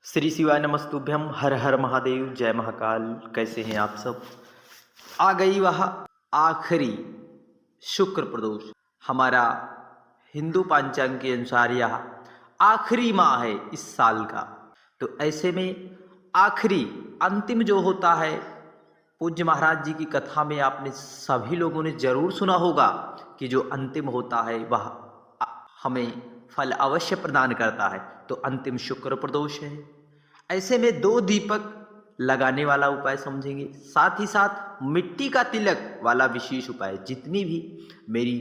श्री शिवाय नमस्तुभ्यम। हर हर महादेव, जय महाकाल। कैसे हैं आप सब? आ गई वह आखिरी शुक्र प्रदोष। हमारा हिंदू पंचांग के अनुसार यह आखिरी माह है इस साल का। तो ऐसे में आखिरी अंतिम जो होता है, पूज्य महाराज जी की कथा में आपने सभी लोगों ने जरूर सुना होगा कि जो अंतिम होता है वह हमें फल अवश्य प्रदान करता है। तो अंतिम शुक्र प्रदोष है। ऐसे में 2 दीपक लगाने वाला उपाय समझेंगे, साथ ही साथ मिट्टी का तिलक वाला विशेष उपाय। जितनी भी मेरी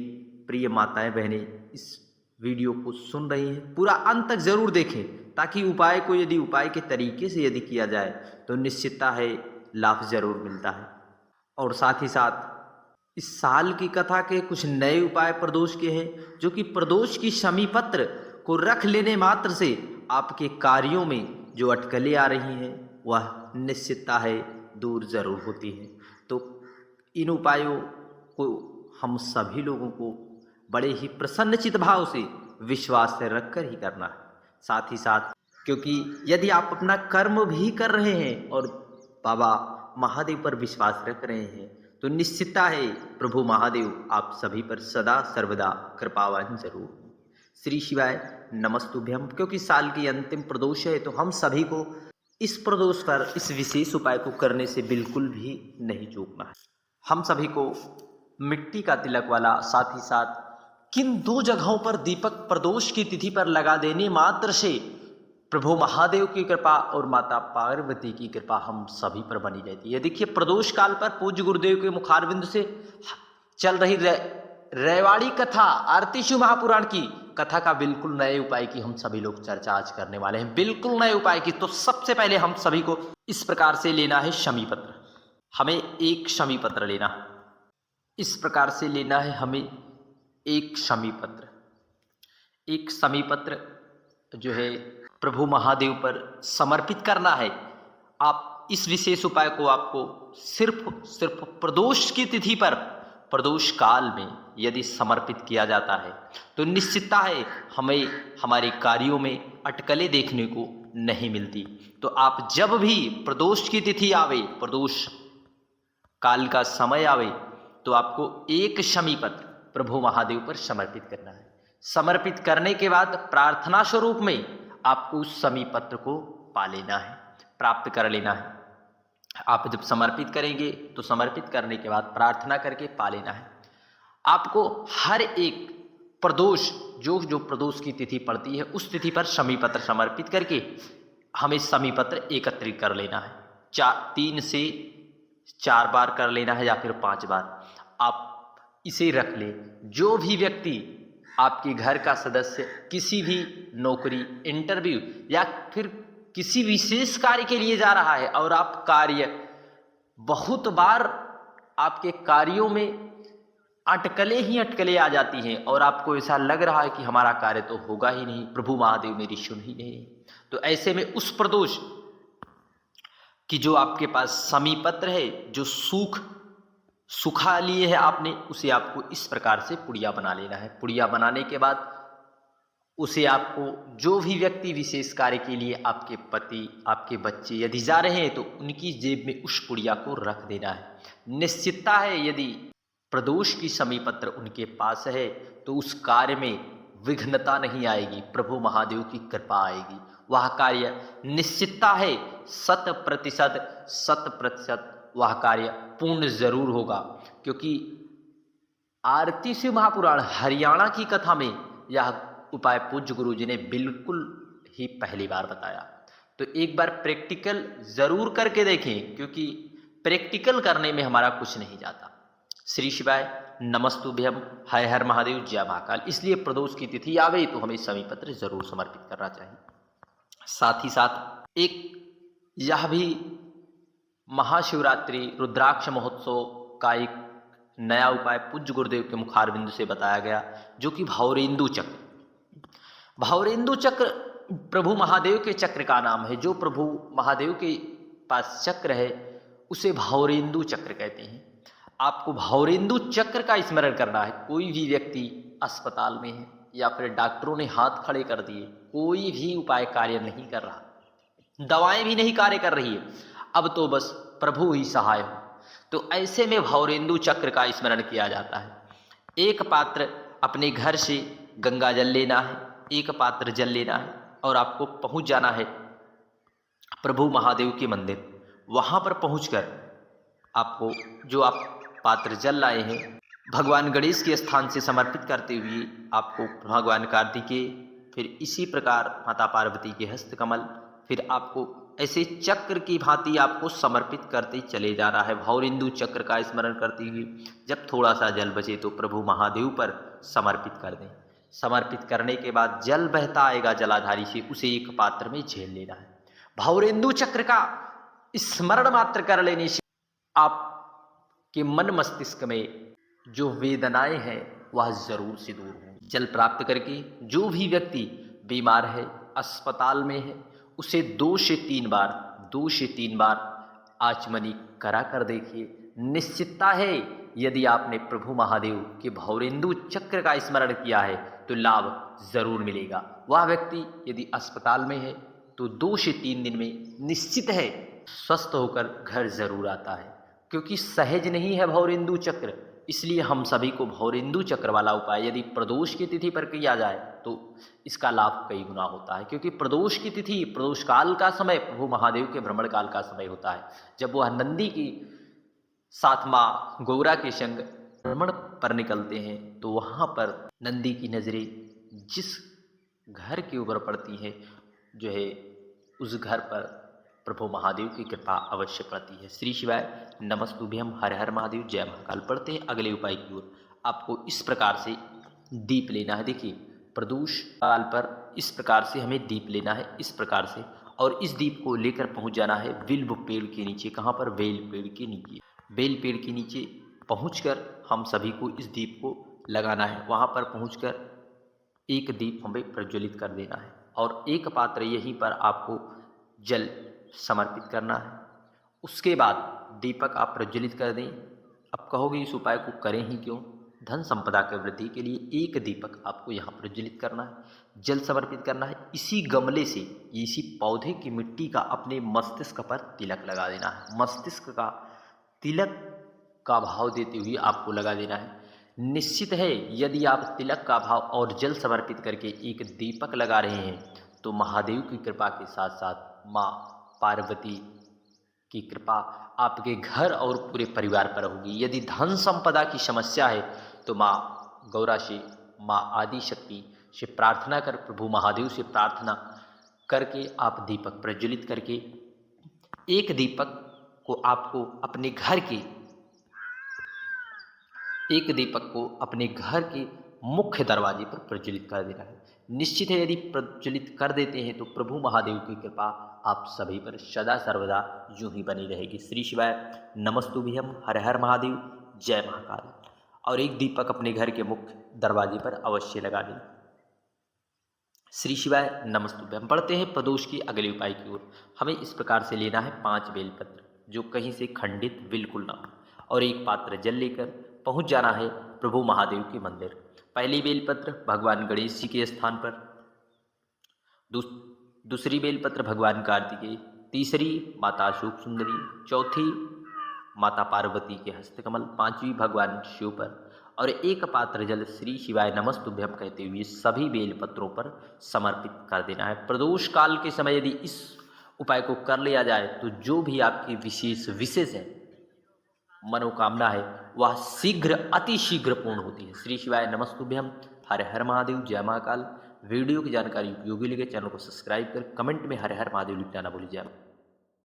प्रिय माताएं बहनें इस वीडियो को सुन रही हैं, पूरा अंत तक जरूर देखें, ताकि उपाय को यदि उपाय के तरीके से यदि किया जाए तो निश्चितता है लाभ जरूर मिलता है। और साथ ही साथ इस साल की कथा के कुछ नए उपाय प्रदोष के हैं, जो कि प्रदोष की शमी पत्र को रख लेने मात्र से आपके कार्यों में जो अटकलें आ रही हैं वह निश्चितता है दूर जरूर होती हैं। तो इन उपायों को हम सभी लोगों को बड़े ही प्रसन्नचित भाव से विश्वास से रखकर ही करना है। साथ ही साथ क्योंकि यदि आप अपना कर्म भी कर रहे हैं और बाबा महादेव पर विश्वास रख रहे हैं तो निश्चितता है प्रभु महादेव आप सभी पर सदा सर्वदा कृपावान जरूर। श्री शिवाय नमस्तुभ्यम। क्योंकि साल की अंतिम प्रदोष है तो हम सभी को इस प्रदोष पर इस विशेष उपाय को करने से बिल्कुल भी नहीं चूकना है। हम सभी को मिट्टी का तिलक वाला, साथ ही साथ किन 2 जगहों पर दीपक प्रदोष की तिथि पर लगा देने मात्र से प्रभु महादेव की कृपा और माता पार्वती की कृपा हम सभी पर बनी रहती है। देखिए, प्रदोष काल पर पूज्य गुरुदेव के मुखारविंद से चल रही रैवाड़ी कथा, आरती शिव महापुराण की कथा का बिल्कुल नए उपाय की हम सभी लोग चर्चा आज करने वाले हैं। बिल्कुल नए उपाय की। तो सबसे पहले हम सभी को इस प्रकार से लेना है शमी पत्र। हमें एक शमी पत्र लेना, इस प्रकार से लेना है हमें एक शमी पत्र। एक शमी पत्र जो है प्रभु महादेव पर समर्पित करना है। आप इस विशेष उपाय को आपको सिर्फ प्रदोष की तिथि पर, प्रदोष काल में यदि समर्पित किया जाता है तो निश्चितता है हमें हमारे कार्यों में अटकलें देखने को नहीं मिलती। तो आप जब भी प्रदोष की तिथि आवे, प्रदोष काल का समय आवे, तो आपको एक शमी पत्र प्रभु महादेव पर समर्पित करना है। समर्पित करने के बाद प्रार्थना स्वरूप में आपको उस शमी पत्र को पा लेना है, प्राप्त कर लेना है। आप जब समर्पित करेंगे तो समर्पित करने के बाद प्रार्थना करके पा लेना है। आपको हर एक प्रदोष, जो प्रदोष की तिथि पड़ती है उस तिथि पर शमी पत्र समर्पित करके हमें शमी पत्र एकत्रित कर लेना है। 3 से 4 बार कर लेना है या फिर 5 बार आप इसे रख ले। जो भी व्यक्ति आपके घर का सदस्य किसी भी नौकरी, इंटरव्यू या फिर किसी विशेष कार्य के लिए जा रहा है और आप कार्य बहुत बार, आपके कार्यों में अटकलें ही अटकलें आ जाती हैं और आपको ऐसा लग रहा है कि हमारा कार्य तो होगा ही नहीं, प्रभु महादेव मेरी सुन ही नहीं, तो ऐसे में उस प्रदोष कि जो आपके पास शमी पत्र है, जो सूखा लिए है आपने, उसे आपको इस प्रकार से पुड़िया बना लेना है। पुड़िया बनाने के बाद उसे आपको, जो भी व्यक्ति विशेष कार्य के लिए, आपके पति, आपके बच्चे यदि जा रहे हैं तो उनकी जेब में उस पुड़िया को रख देना है। निश्चितता है यदि प्रदोष की शमी पत्र उनके पास है तो उस कार्य में विघ्नता नहीं आएगी, प्रभु महादेव की कृपा आएगी। वह कार्य निश्चितता है 100% वह कार्य पूर्ण जरूर होगा। क्योंकि आरती शिव महापुराण हरियाणा की कथा में यह उपाय पूज्य गुरु जी ने बिल्कुल ही पहली बार बताया। तो एक बार प्रैक्टिकल जरूर करके देखें, क्योंकि प्रैक्टिकल करने में हमारा कुछ नहीं जाता। श्री शिवाय नमस्तुभ्यम। हर हर महादेव, जय महाकाल। इसलिए प्रदोष की तिथि आवे तो हमें शमी पत्र जरूर समर्पित करना चाहिए। साथ ही साथ एक यह भी महाशिवरात्रि रुद्राक्ष महोत्सव का एक नया उपाय पूज्य गुरुदेव के मुखारविंद से बताया गया, जो कि भौरेंदु चक्र। भौरेंदु चक्र प्रभु महादेव के चक्र का नाम है। जो प्रभु महादेव के पास चक्र है उसे भौरेंदु चक्र कहते हैं। आपको भौरेंदु चक्र का स्मरण करना है। कोई भी व्यक्ति अस्पताल में है या फिर डॉक्टरों ने हाथ खड़े कर दिए, कोई भी उपाय कार्य नहीं कर रहा, दवाएं भी नहीं कार्य कर रही है, अब तो बस प्रभु ही सहाय हो। तो ऐसे में भौरेंदु चक्र का स्मरण किया जाता है। एक पात्र अपने घर से गंगा जल लेना है, एक पात्र जल लेना है और आपको पहुंच जाना है प्रभु महादेव के मंदिर। वहां पर पहुंचकर आपको जो आप पात्र जल लाए हैं भगवान गणेश के स्थान से समर्पित करते हुए आपको भगवान कार्तिकेय, फिर इसी प्रकार माता पार्वती के हस्तकमल, फिर आपको ऐसे चक्र की भांति आपको समर्पित करते चले जाना है। भौरेंदु चक्र का स्मरण करते हुए जब थोड़ा सा जल बचे तो प्रभु महादेव पर समर्पित कर दें। समर्पित करने के बाद जल बहता आएगा जलाधारी से, उसे एक पात्र में झेल लेना है। भौरेंदु चक्र का स्मरण मात्र कर लेने से आपके मन मस्तिष्क में जो वेदनाएं हैं वह जरूर से दूर होंगी। जल प्राप्त करके जो भी व्यक्ति बीमार है, अस्पताल में है, उसे 2 से 3 बार आचमनी करा कर देखिए। निश्चितता है यदि आपने प्रभु महादेव के भौरेंदु चक्र का स्मरण किया है तो लाभ जरूर मिलेगा। वह व्यक्ति यदि अस्पताल में है तो 2 से 3 दिन में निश्चित है स्वस्थ होकर घर जरूर आता है, क्योंकि सहज नहीं है भौरेंदु चक्र। इसलिए हम सभी को भौरेंदु चक्र वाला उपाय यदि प्रदोष की तिथि पर किया जाए तो इसका लाभ कई गुना होता है, क्योंकि प्रदोष की तिथि प्रदोष काल का समय प्रभु महादेव के भ्रमण काल का समय होता है, जब वह नंदी की साथ माँ गौरा के संग भ्रमण पर निकलते हैं। तो वहाँ पर नंदी की नजरें जिस घर के ऊपर पड़ती हैं जो है उस घर पर प्रभु महादेव की कृपा अवश्य पड़ती है। श्री शिवाय नमस्तुभ्यम, हर हर महादेव, जय महाकाल। पढ़ते हैं अगले उपाय की ओर। आपको इस प्रकार से दीप लेना है। देखिए प्रदोष काल पर इस प्रकार से हमें दीप लेना है, इस प्रकार से, और इस दीप को लेकर पहुंच जाना है बिल्व पेड़ के नीचे। कहाँ पर? बेल पेड़ के नीचे। बेल पेड़ के नीचे पहुंचकर हम सभी को इस दीप को लगाना है। वहाँ पर पहुंचकर एक दीप हमें प्रज्वलित कर देना है और एक पात्र यहीं पर आपको जल समर्पित करना है। उसके बाद दीपक आप प्रज्वलित कर दें। अब कहोगे इस उपाय को करें ही क्यों? धन संपदा के वृद्धि के लिए एक दीपक आपको यहाँ प्रज्वलित करना है, जल समर्पित करना है। इसी गमले से, इसी पौधे की मिट्टी का अपने मस्तिष्क पर तिलक लगा देना है। मस्तिष्क का तिलक का भाव देते हुए आपको लगा देना है। निश्चित है यदि आप तिलक का भाव और जल समर्पित करके एक दीपक लगा रहे हैं तो महादेव की कृपा के साथ साथ माँ पार्वती की कृपा आपके घर और पूरे परिवार पर होगी। यदि धन संपदा की समस्या है तो माँ गौरा से, माँ आदि शक्ति से प्रार्थना कर, प्रभु महादेव से प्रार्थना करके आप दीपक प्रज्वलित करके एक दीपक को आपको अपने घर के, एक दीपक को अपने घर के मुख्य दरवाजे पर प्रज्वलित कर देना है। निश्चित है यदि प्रज्वलित कर देते हैं तो प्रभु महादेव की कृपा आप सभी पर सदा सर्वदा यूं ही बनी रहेगी। श्री शिवाय नमस्तुभ्यम, हर हर महादेव, जय महाकाल। और एक दीपक अपने घर के मुख्य दरवाजे पर अवश्य लगा दें। श्री शिवाय नमस्तुभ्यम। बढ़ते हैं प्रदोष की अगले उपाय की ओर। हमें इस प्रकार से लेना है 5 बेलपत्र जो कहीं से खंडित बिल्कुल ना हो और एक पात्र जल लेकर पहुंच जाना है प्रभु महादेव के मंदिर। पहली बेलपत्र भगवान गणेश जी के स्थान पर, दूसरी बेलपत्र भगवान कार्तिकेय, तीसरी माता अशोक सुंदरी, चौथी माता पार्वती के हस्तकमल, 5वीं भगवान शिव पर और एक पात्र जल श्री शिवाय नमस्तुभ्यम कहते हुए सभी बेलपत्रों पर समर्पित कर देना है। प्रदोष काल के समय यदि इस उपाय को कर लिया जाए तो जो भी आपकी विशेष है मनोकामना है वह शीघ्र, अति शीघ्र पूर्ण होती है। श्री शिवाय नमस्तुभ्यम, हर हर महादेव, जय महाकाल। वीडियो की जानकारी उपयोगी लगे चैनल को सब्सक्राइब कर कमेंट में हर हर महादेव लिखना ना भूलिए।